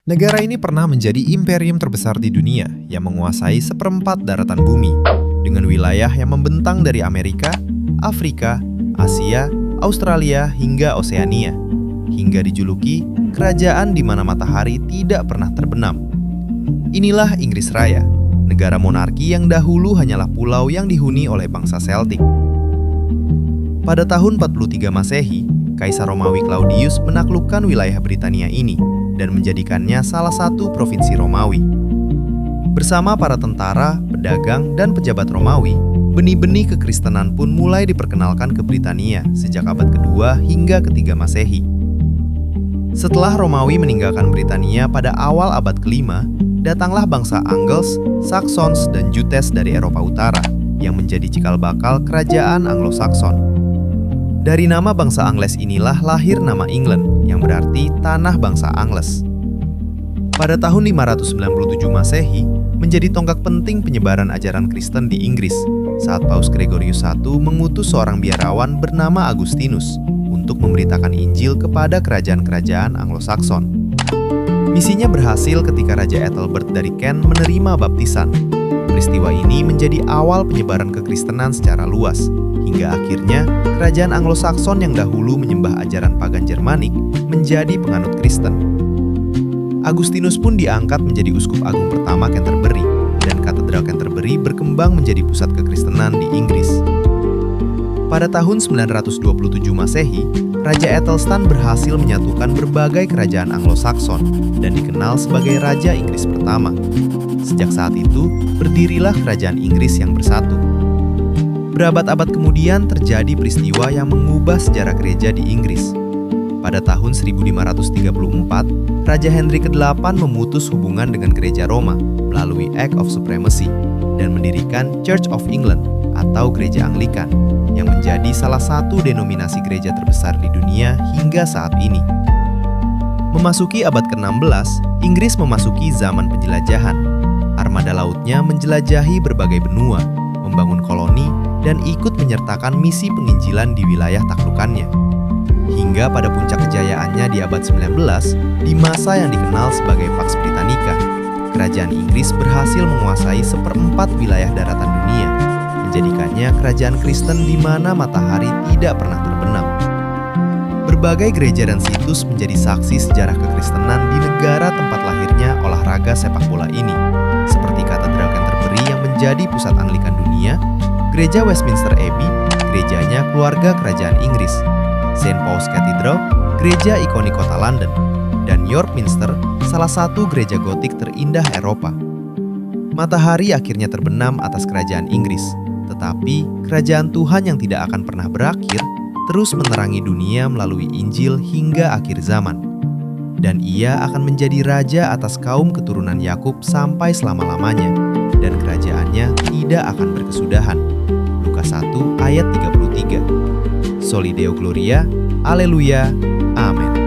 Negara ini pernah menjadi imperium terbesar di dunia yang menguasai seperempat daratan bumi, dengan wilayah yang membentang dari Amerika, Afrika, Asia, Australia, hingga Oseania, hingga dijuluki kerajaan di mana matahari tidak pernah terbenam. Inilah Inggris Raya, negara monarki yang dahulu hanyalah pulau yang dihuni oleh bangsa Celtic. Pada tahun 43 Masehi, Kaisar Romawi Claudius menaklukkan wilayah Britania ini dan menjadikannya salah satu provinsi Romawi. Bersama para tentara, pedagang, dan pejabat Romawi, benih-benih kekristenan pun mulai diperkenalkan ke Britania sejak abad kedua hingga ketiga Masehi. Setelah Romawi meninggalkan Britania pada awal abad kelima, datanglah bangsa Angles, Saxons, dan Jutes dari Eropa Utara yang menjadi cikal bakal kerajaan Anglo-Saxon. Dari nama bangsa Angles inilah lahir nama England, yang berarti tanah bangsa Angles. Pada tahun 597 Masehi, menjadi tonggak penting penyebaran ajaran Kristen di Inggris, saat Paus Gregorius I mengutus seorang biarawan bernama Agustinus untuk memberitakan Injil kepada kerajaan-kerajaan Anglo-Saxon. Misinya berhasil ketika Raja Ethelbert dari Kent menerima baptisan. Peristiwa ini menjadi awal penyebaran kekristenan secara luas, hingga akhirnya kerajaan Anglo-Saxon yang dahulu menyembah ajaran pagan Jermanik menjadi penganut Kristen. Agustinus pun diangkat menjadi uskup agung pertama Canterbury, dan katedral Canterbury berkembang menjadi pusat kekristenan di Inggris. Pada tahun 927 Masehi, Raja Ethelstan berhasil menyatukan berbagai kerajaan Anglo-Saxon dan dikenal sebagai Raja Inggris pertama. Sejak saat itu, berdirilah kerajaan Inggris yang bersatu. Berabad-abad kemudian terjadi peristiwa yang mengubah sejarah gereja di Inggris. Pada tahun 1534, Raja Henry ke-8 memutus hubungan dengan gereja Roma melalui Act of Supremacy dan mendirikan Church of England atau Gereja Anglikan yang menjadi salah satu denominasi gereja terbesar di dunia hingga saat ini. Memasuki abad ke-16, Inggris memasuki zaman penjelajahan. Armada lautnya menjelajahi berbagai benua, membangun koloni, dan ikut menyertakan misi penginjilan di wilayah taklukannya. Hingga pada puncak kejayaannya di abad 19, di masa yang dikenal sebagai Pax Britannica, kerajaan Inggris berhasil menguasai seperempat wilayah daratan dunia, menjadikannya kerajaan Kristen di mana matahari tidak pernah terbenam. Berbagai gereja dan situs menjadi saksi sejarah kekristenan di negara tempat lahirnya olahraga sepak bola ini, seperti Katedral Canterbury yang menjadi pusat Anglikan dunia, Gereja Westminster Abbey, gerejanya keluarga kerajaan Inggris, St. Paul's Cathedral, gereja ikonik kota London, dan York Minster, salah satu gereja gotik terindah Eropa. Matahari akhirnya terbenam atas kerajaan Inggris, tetapi kerajaan Tuhan yang tidak akan pernah berakhir terus menerangi dunia melalui Injil hingga akhir zaman. Dan ia akan menjadi raja atas kaum keturunan Yakub sampai selama-lamanya, dan kerajaannya tidak akan berkesudahan. Lukas 1 ayat 33. Soli Deo Gloria, Haleluya, Amin.